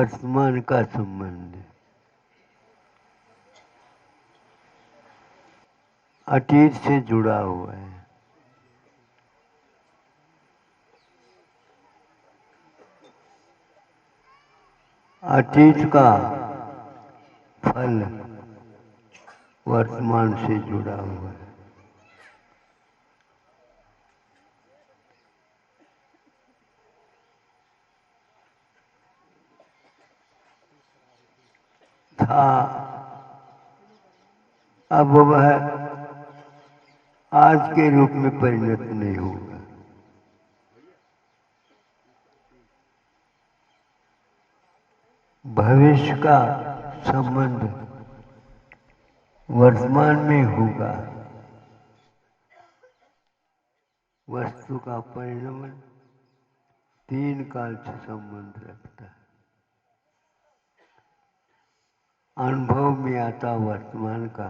वर्तमान का संबंध अतीत से जुड़ा हुआ है। अतीत का फल वर्तमान से जुड़ा हुआ है। था, अब वह आज के रूप में परिणत नहीं होगा। भविष्य का संबंध वर्तमान में होगा। वस्तु का परिणमन 3 काल से संबंध रखता है। अनुभव में आता वर्तमान का।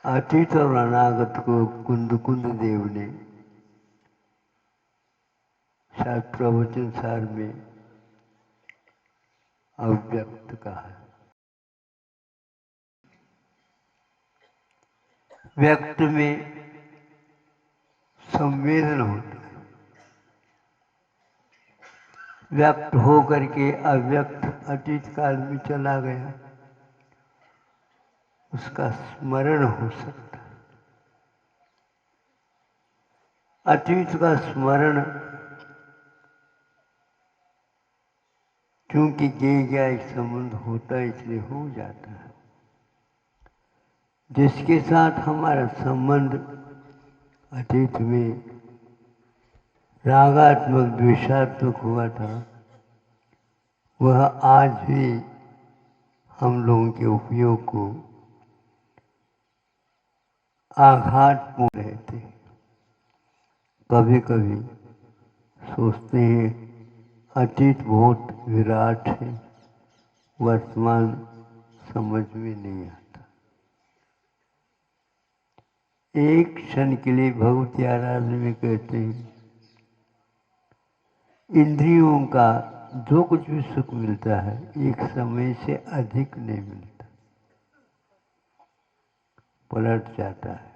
अतीत और अनागत को कुंद देव ने शायद प्रवचन सार में अव्यक्त कहा। व्यक्त में संवेदन होता है। व्यक्त हो करके अव्यक्त अतीत काल में चला गया, उसका स्मरण हो सकता है। अतीत का स्मरण क्योंकि गया एक संबंध होता है, इसलिए हो जाता है। जिसके साथ हमारा संबंध अतीत में रागात्मक द्वेषात्मक हुआ था, वह आज भी हम लोगों के उपयोग को आघातपूर्ण रहते। कभी कभी सोचते हैं अतीत बहुत विराट है, वर्तमान समझ में नहीं आता। एक क्षण के लिए भगवती आराधना में कहते हैं इंद्रियों का जो कुछ भी सुख मिलता है एक समय से अधिक नहीं मिलता, पलट जाता है।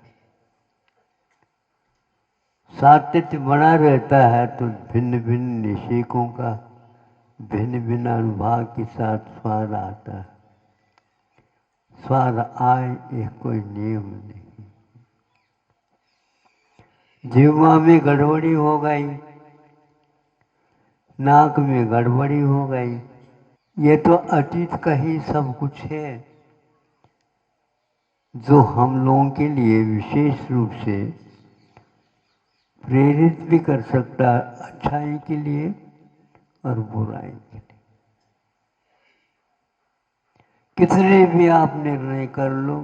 सातत्य बना रहता है तो भिन्न भिन्न निषेकों का भिन्न भिन्न अनुभव के साथ स्वाद आता है। स्वाद आए एक कोई नियम नहीं। जीवा में गड़बड़ी हो गई, नाक में गड़बड़ी हो गई, ये तो अतीत का ही सब कुछ है, जो हम लोगों के लिए विशेष रूप से प्रेरित भी कर सकता है, अच्छाई के लिए और बुराई के लिए। कितने भी आप निर्णय कर लो,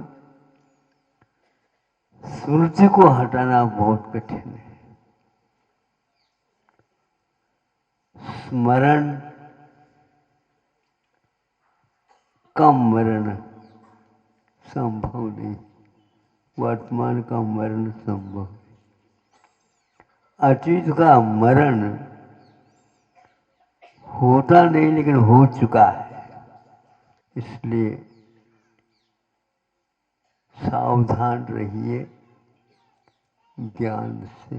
स्मृति को हटाना बहुत कठिन है। स्मरण कम मरण संभव नहीं, वर्तमान का मरण संभव। अतीत का मरण होता नहीं लेकिन हो चुका है, इसलिए सावधान रहिए ज्ञान से।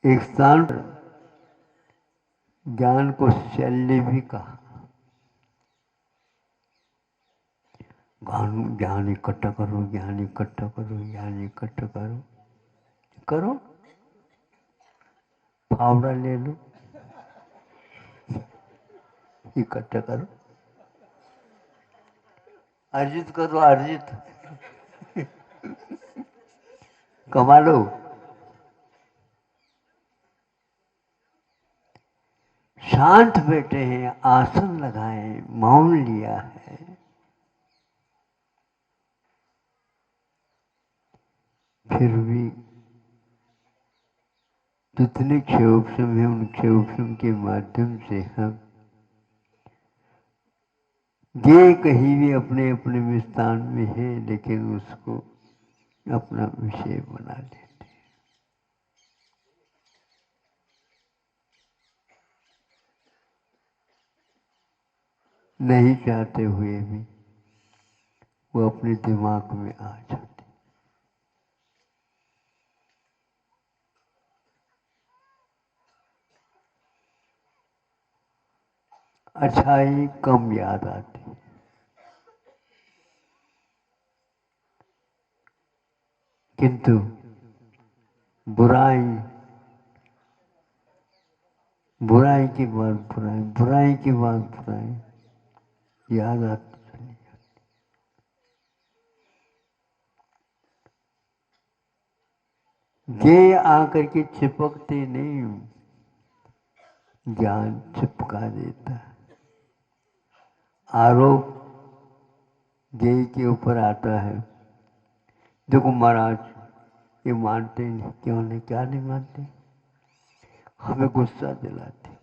एक स्थान पर ज्ञान को शल्य भी कहा। ज्ञान इकट्ठा करो, ज्ञान इकट्ठा करो, ज्ञान इकट्ठा करो। करो, फावड़ा ले लो, इकट्ठा करो, अर्जित करो, अर्जित कमा लो। शांत बैठे हैं, आसन लगाए, मौन लिया है, फिर भी जितने क्षयोपम है उन क्षयोपम के माध्यम से हम ये कहीं भी अपने अपने में स्थान में है, लेकिन उसको अपना विषय बना लेते। नहीं चाहते हुए भी वो अपने दिमाग में आ जाते। अच्छाई कम याद आती, किंतु बुराई बुराई के बाद बुराई, बुराई के बाद बुराई याद आती चली जाती। ये आकर के चिपकते नहीं, ज्ञान चिपका देता है। आरोप ज्ञेय के ऊपर आता है, देखो महाराज ये मानते नहीं, क्यों नहीं, क्या नहीं मानते, हमें गुस्सा दिलाते।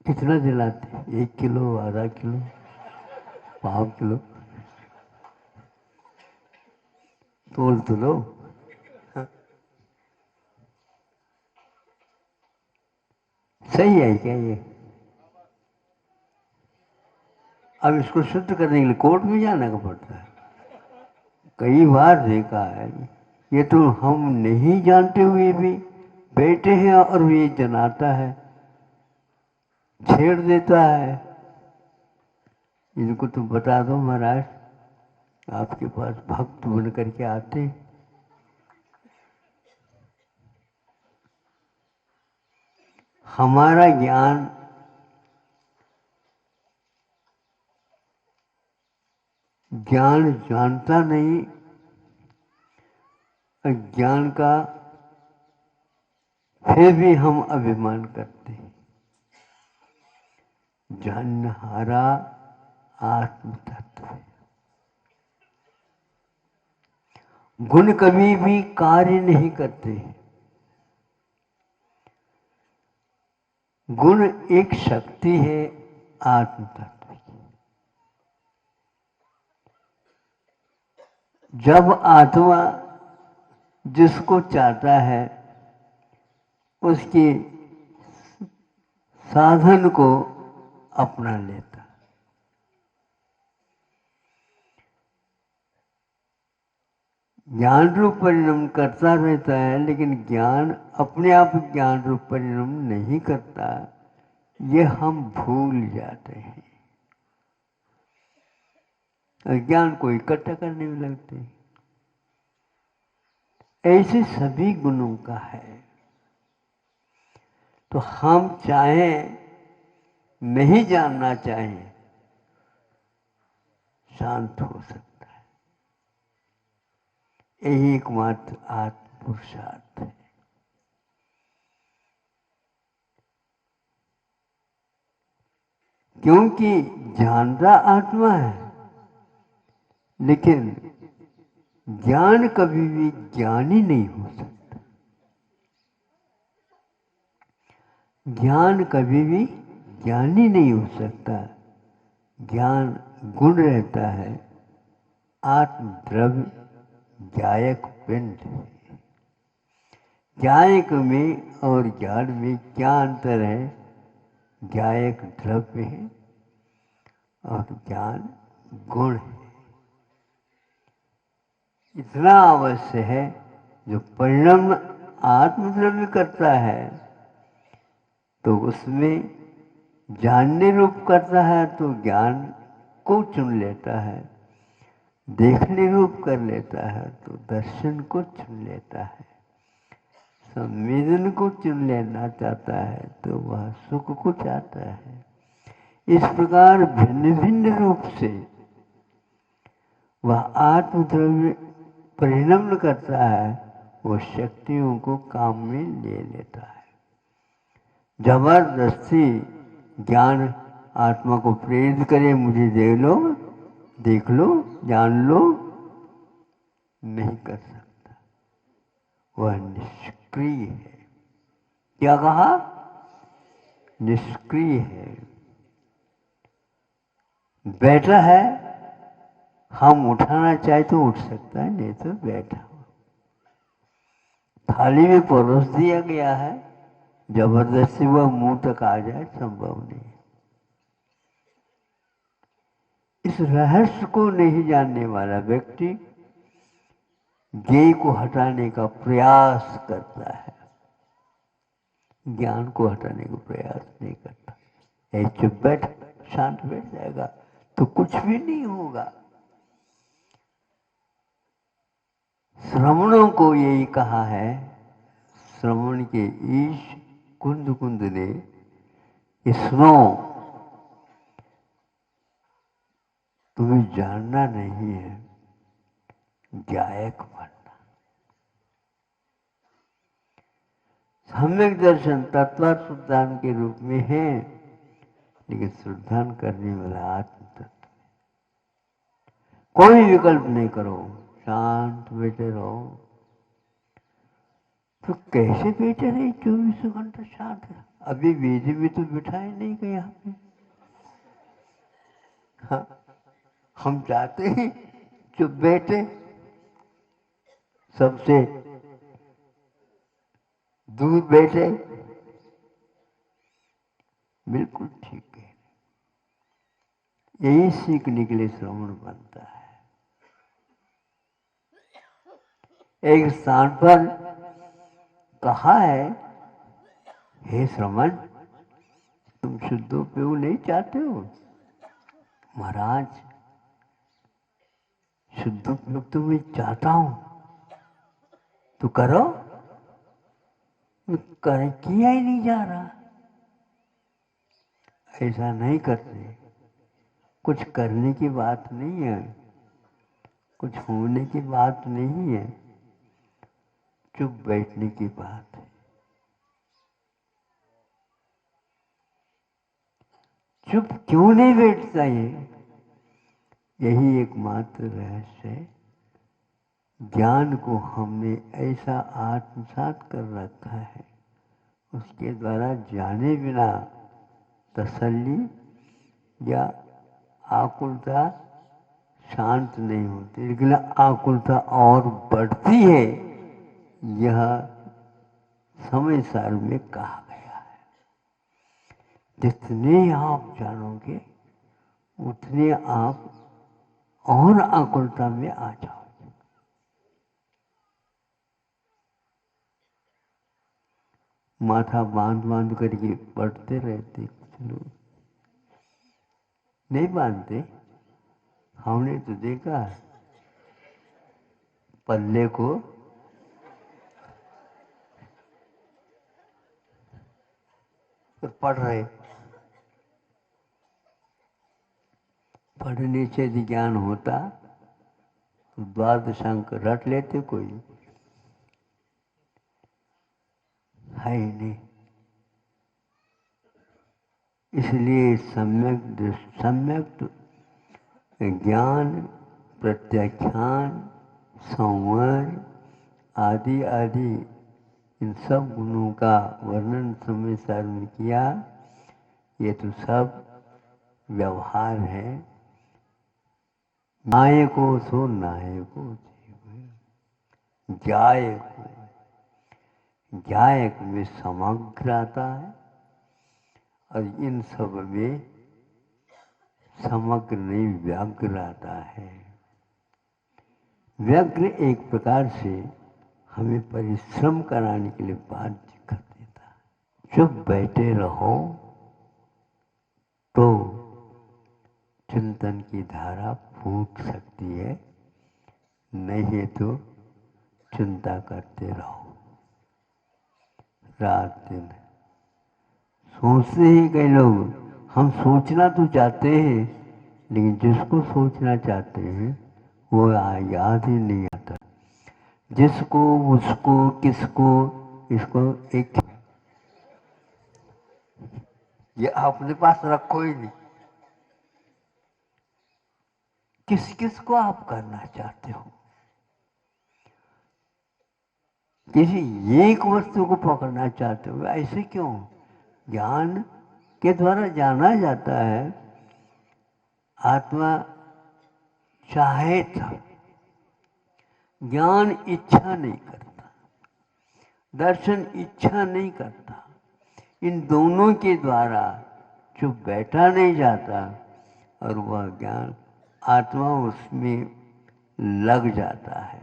कितना दिलाते? 1 किलो, आधा किलो, 5 किलो, तोल तो लो। सही है क्या ये? अब इसको शुद्ध करने के लिए कोर्ट में जाना का पड़ता है। कई बार देखा है, ये तो हम नहीं जानते हुए भी बैठे हैं और ये जनाता है, छेड़ देता है। इनको तो बता दो महाराज, आपके पास भक्त बन करके आते। हमारा ज्ञान ज्ञान जानता नहीं, ज्ञान का फिर भी हम अभिमान करते हैं। जानहारा आत्म तत्व। गुण कभी भी कार्य नहीं करते। गुण एक शक्ति है आत्म तत्व की। जब आत्मा जिसको चाहता है उसके साधन को अपना लेता। ज्ञान रूप परिणाम करता रहता है, लेकिन ज्ञान अपने आप ज्ञान रूप परिणाम नहीं करता, ये हम भूल जाते हैं। ज्ञान को इकट्ठा करने में लगते हैं। ऐसे सभी गुणों का है। तो हम चाहें नहीं जानना चाहें, शांत हो सकता है। यही एकमात्र आत्म पुरुषार्थ है। क्योंकि जानता आत्मा है, लेकिन ज्ञान कभी भी ज्ञानी नहीं हो सकता। ज्ञान कभी भी ज्ञानी नहीं हो सकता। ज्ञान गुण रहता है, आत्म द्रव्य ज्ञायक पिंड। ज्ञायक में और ज्ञान में क्या अंतर है? ज्ञायक द्रव्य है और ज्ञान गुण है। इतना अवश्य है, जो परिणाम आत्मद्रव्य करता है तो उसमें जानने रूप करता है तो ज्ञान को चुन लेता है, देखने रूप कर लेता है तो दर्शन को चुन लेता है, संवेदन को चुन लेना चाहता है तो वह सुख को चाहता है। इस प्रकार भिन्न भिन्न रूप से वह आत्मद्रव्य परिणाम करता है, वो शक्तियों को काम में ले लेता है। जबरदस्ती ज्ञान आत्मा को प्रेरित करे, मुझे देख लो, जान लो, नहीं कर सकता। वह निष्क्रिय है। क्या कहा? निष्क्रिय है। बैठा है, हम उठाना चाहे तो उठ सकता है, नहीं तो बैठा हो। थाली में परोस दिया गया है, जबरदस्ती वह मुंह तक आ जाए संभव नहीं। इस रहस्य को नहीं जानने वाला व्यक्ति ज्ञेय को हटाने का प्रयास करता है, ज्ञान को हटाने का प्रयास नहीं करता। चुप बैठ, शांत बैठ जाएगा तो कुछ भी नहीं होगा। श्रवणों को यही कहा है, श्रवण के ईश कुंद कुंद ने, सुनो, तुम्हें जानना नहीं है, गायक बनना। सम्यक दर्शन तत्वार्थ शुद्धान के रूप में है, लेकिन शुद्धान करने वाला आत्म तत्व। कोई विकल्प नहीं करो, शांत बैठे रहो। तो कैसे बैठे रहे 24 घंटा शांत? अभी वेदी में तो बिठाए नहीं गए यहाँ पे। हाँ, हम चाहते हैं चुप बैठे, सबसे दूर बैठे। बिल्कुल ठीक है, यही सीखने के लिए श्रवण बनता है। एक स्थान पर कहा है, हे श्रवण, तुम शुद्धोपयोग नहीं चाहते हो? महाराज, शुद्धोपयोग तो मैं चाहता हूं, तो करो। किया ही नहीं जा रहा। ऐसा नहीं करते। कुछ करने की बात नहीं है, कुछ होने की बात नहीं है, चुप बैठने की बात है। चुप क्यों नहीं बैठता ये? यही एकमात्र रहस्य है। ज्ञान को हमने ऐसा आत्मसात कर रखा है, उसके द्वारा जाने बिना तसल्ली या आकुलता शांत नहीं होती, लेकिन आकुलता और बढ़ती है। यह समय सार में कहा गया है। जितने आप जानोगे उतने आप और आकुलता में आ जाओगे। माथा बांध बांध करके पढ़ते रहते कुछ लोग, नहीं बांधते। हमने तो देखा पल्ले को तो पढ़ रहे, पढ़ने से यदि ज्ञान होता तो द्वादश अंक रट लेते, कोई है ही नहीं। इसलिए सम्यक ज्ञान, प्रत्याख्यान, संवर आदि आदि इन सब गुणों का वर्णन समय सार में किया। ये तो सब व्यवहार है। नायको सो नायको गायक में समग्र आता है, और इन सब में समग्र नहीं व्याग्र आता है। व्याग्र एक प्रकार से हमें परिश्रम कराने के लिए बाध्य कर देता है। चुप बैठे रहो तो चिंतन की धारा फूट सकती है, नहीं तो चिंता करते रहो रात दिन। सोचते ही कई लोग, हम सोचना तो चाहते हैं, लेकिन जिसको सोचना चाहते हैं वो याद ही नहीं आता। जिसको, उसको, किसको, इसको एक ये अपने पास रखो ही नहीं। किस किस को आप करना चाहते हो? किसी एक वस्तु को पकड़ना चाहते हो, ऐसे क्यों? ज्ञान के द्वारा जाना जाता है। आत्मा चाहे था, ज्ञान इच्छा नहीं करता, दर्शन इच्छा नहीं करता। इन दोनों के द्वारा जो बैठा नहीं जाता, और वह ज्ञान आत्मा उसमें लग जाता है,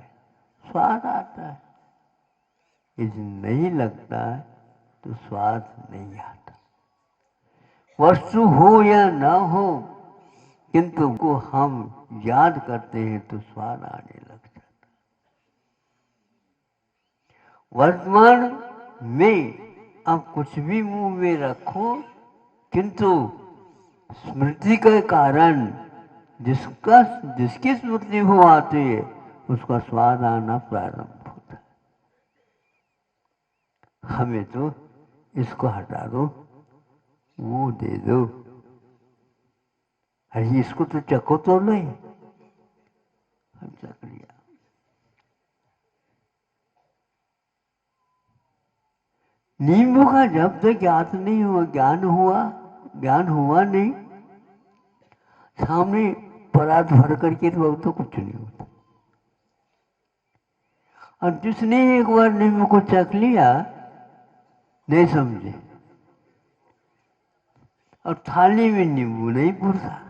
स्वाद आता है। यदि नहीं लगता है तो स्वाद नहीं आता। वस्तु हो या न हो, किंतु को हम याद करते हैं तो स्वाद आने लग जाता है। वर्तमान में आप कुछ भी मुंह में रखो, किंतु स्मृति के कारण जिसकी स्मृति हो आती है उसका स्वाद आना प्रारंभ होता है। हमें तो इसको हटा दो, वो दे दो, अरे इसको तो चखो तो नहीं, हम चख लिया। नींबू का जब तक ज्ञात नहीं हुआ, ज्ञान हुआ नहीं, सामने परात भर करके तो कुछ नहीं होता। और जिसने एक बार नींबू को चख लिया, नहीं समझे, और थाली में नींबू नहीं पुरता,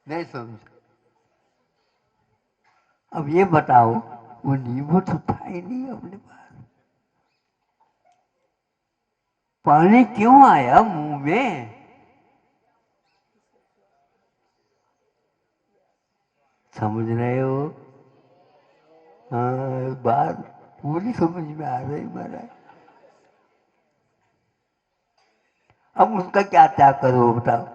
नहीं समझे। अब ये बताओ, वो नींबू तो था ही नहीं अपने पास, पानी क्यों आया मुंह में? समझ रहे हो? हाँ, बात पूरी समझ में आ रही महाराज। अब उसका क्या क्या करो बताओ।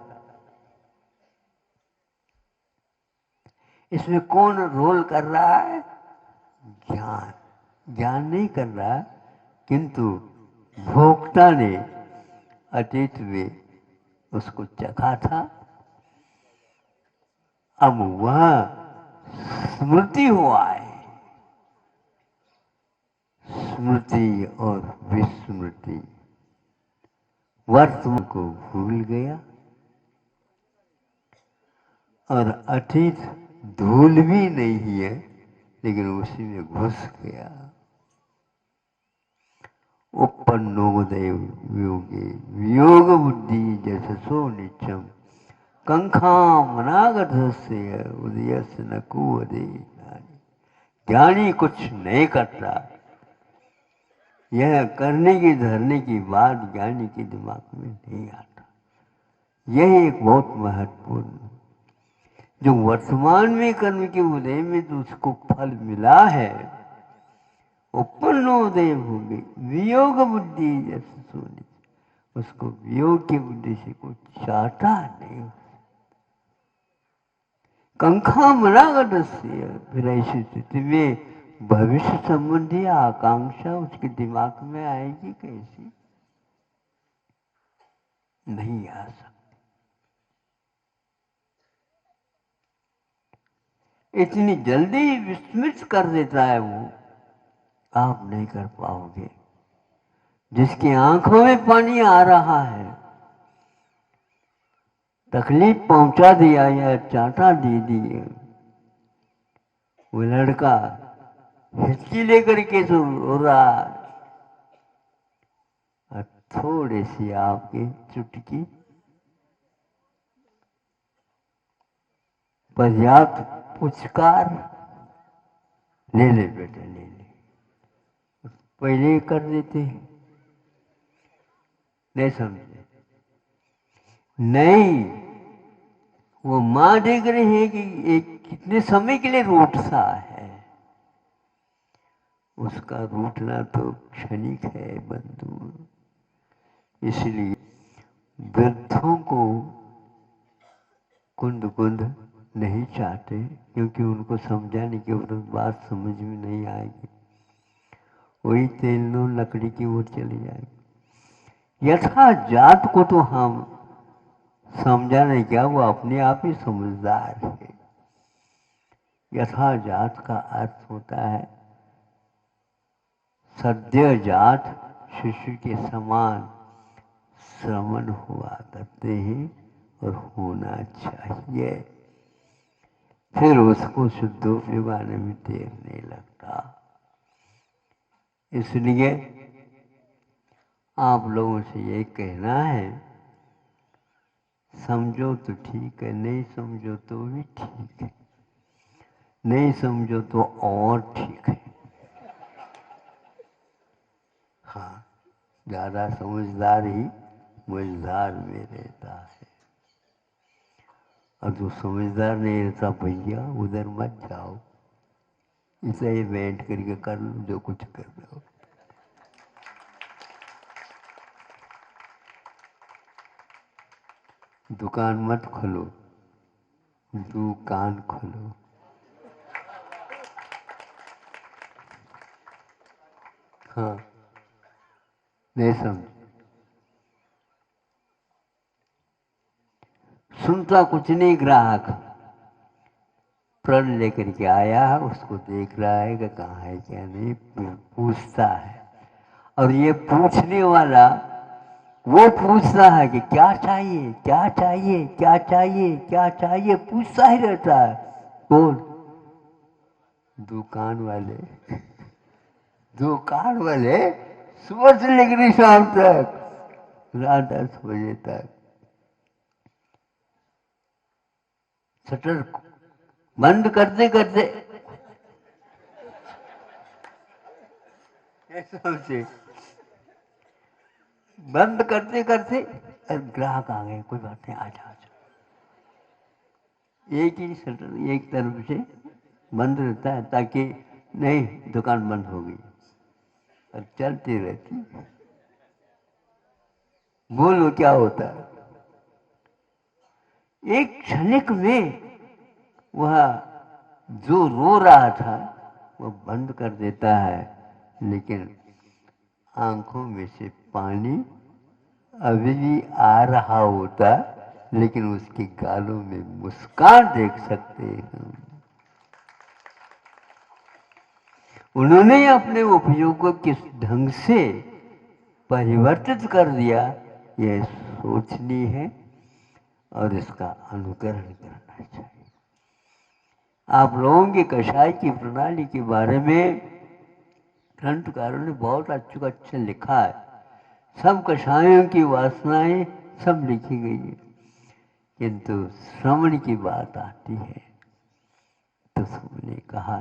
इसमें कौन रोल कर रहा है? ज्ञान। ज्ञान नहीं कर रहा, किंतु भोक्ता ने अतीत में उसको चखा था। अब वह स्मृति हुआ है, स्मृति और विस्मृति, वर्तमान को भूल गया और अतीत धूल भी नहीं है, लेकिन उसी में घुस गया। उपन्नोदय वियोगे वियोग बुद्धि जससो नित्यम कंखाम अनागतस्य उदयस्य न कुवदे। ज्ञानी कुछ नहीं करता, यह करने की धरने की बात ज्ञानी के दिमाग में नहीं आता। यह एक बहुत महत्वपूर्ण, जो वर्तमान में कर्म के उदय में तो उसको फल मिला है, उपन्नोदय हो गई वियोग बुद्धि जैसे सोने, उसको वियोग की बुद्धि से कुछ चाहता नहीं। कंखा मनागत से, फिर ऐसी स्थिति में भविष्य संबंधी आकांक्षा उसके दिमाग में आएगी कैसी? नहीं आ सकती। इतनी जल्दी विस्मृत कर देता है वो, आप नहीं कर पाओगे। जिसकी आंखों में पानी आ रहा है, तकलीफ पहुंचा दिया या चांटा दे दिए, वो लड़का हिचकी लेकर के तो रो रहा है, और थोड़ी सी आपकी चुटकी पर्याप्त पुचकार, ले ले बेटा ले ले, पहले ही कर देते हैं। नहीं समझे? नहीं, वो माँ देख रही है कि एक कितने समय के लिए रूठता है, उसका रूठना तो क्षणिक है बंधु। इसलिए वृद्धों को कुंद कुंद नहीं चाहते, क्योंकि उनको समझाने के बाद बात समझ में नहीं आएगी, वही तेल नून लकड़ी की ओर चली जाएगी। यथा जात को तो हम समझा नहीं, क्या वो अपने आप ही समझदार है। यथा जात का अर्थ होता है सद्य जात शिशु के समान श्रवण हुआ करते हैं और होना चाहिए, फिर उसको शुद्धोपयोगी बनाने में देर नहीं लगता। इसलिए आप लोगों से ये कहना है समझो तो ठीक है, नहीं समझो तो भी ठीक है, नहीं समझो तो और ठीक है। हाँ, ज़्यादा समझदार ही मझधार में रहता है, और जो समझदार नहीं रहता भैया उधर मत जाओ, इसे ही बैठ करके कर लो जो कुछ कर रहे हो। दुकान मत खोलो, दुकान खोलो। हाँ, नहीं समझ, सुनता कुछ नहीं ग्राहक, प्रण लेकर के आया है, उसको देख रहा है कि कहाँ है क्या नहीं, पूछता है। और ये पूछने वाला वो पूछता है कि क्या चाहिए, क्या चाहिए, क्या चाहिए, क्या चाहिए, पूछता ही रहता है। कौन? दुकान वाले। दुकान वाले सुबह से लेकर शाम तक, रात 10 बजे तक शटर बंद करते करते समझे, बंद करते करते ग्राहक आ गए, कोई बात नहीं, आ जा। एक ही शटर एक तरफ से बंद रहता है ताकि नहीं दुकान बंद हो गई और चलती रहती। बोलो क्या होता है? एक क्षणिक में वह जो रो रहा था वो बंद कर देता है, लेकिन आंखों में से पानी अभी भी आ रहा होता, लेकिन उसके गालों में मुस्कान देख सकते हैं। उन्होंने अपने उपयोग को किस ढंग से परिवर्तित कर दिया, यह सोचनी है और इसका अनुकरण करना चाहिए। आप लोगों की कषाय की प्रणाली के बारे में ग्रंथकारों ने बहुत अच्छा लिखा है। सब कषायों की वासनाएं सब लिखी गई है, किंतु श्रवण की बात आती है तो सबने कहा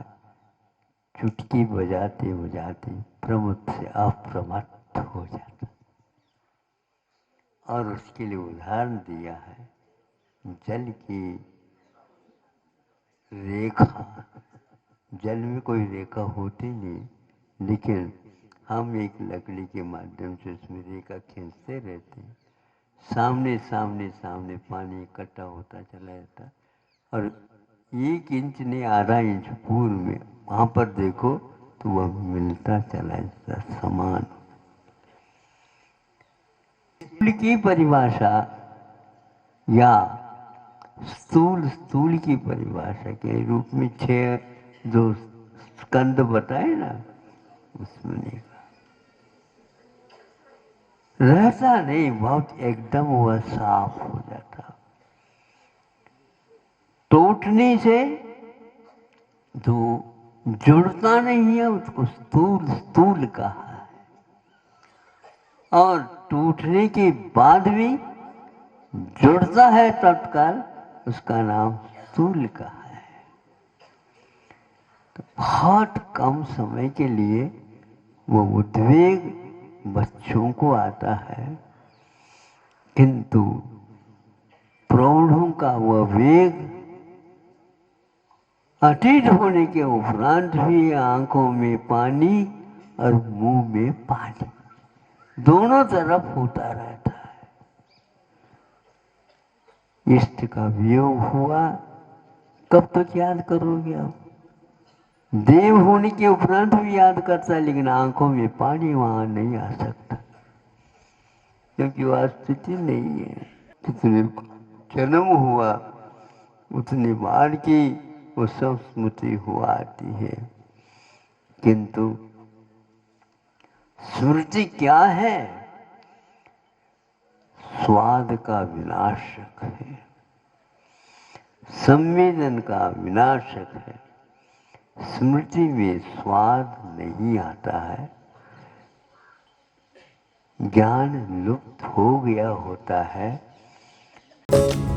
चुटकी बजाते बजाते प्रमुख से अप्रमत्त हो जाता, और उसके लिए उदाहरण दिया है जल की रेखा। जल में कोई रेखा होती नहीं, लेकिन हम एक लकड़ी के माध्यम से उसमें रेखा खींचते रहते हैं, सामने सामने सामने पानी इकट्ठा होता चला जाता, और 1 इंच नहीं आधा इंच पूर्व में वहाँ पर देखो तो वह मिलता चला जाता समान। स्थूल की परिभाषा या स्थूल की परिभाषा के रूप में 6 जो स्कंद बताए ना, उसमें नहीं रहता, नहीं बहुत एकदम वह साफ हो जाता। टूटने से जो जुड़ता नहीं है उसको स्थूल स्थूल कहा है, और टूटने के बाद भी जुड़ता है तत्काल, उसका नाम स्थूल कहा है। तो बहुत कम समय के लिए वो उद्वेग बच्चों को आता है, किंतु प्रौढ़ों का वह वेग अतीत होने के उपरांत भी आंखों में पानी और मुंह में पानी दोनों तरफ होता रहता है। इष्ट का वियोग हुआ, कब तक याद करोगे आप? देव होने के उपरांत भी याद करता है, लेकिन आंखों में पानी वहां नहीं आ सकता, क्योंकि वह स्थिति नहीं है। कितने जन्म हुआ उतनी बार की वो सब स्मृति हुआ आती है, किंतु स्मृति क्या है? स्वाद का विनाशक है, संवेदन का विनाशक है। स्मृति में स्वाद नहीं आता है, ज्ञान लुप्त हो गया होता है, है।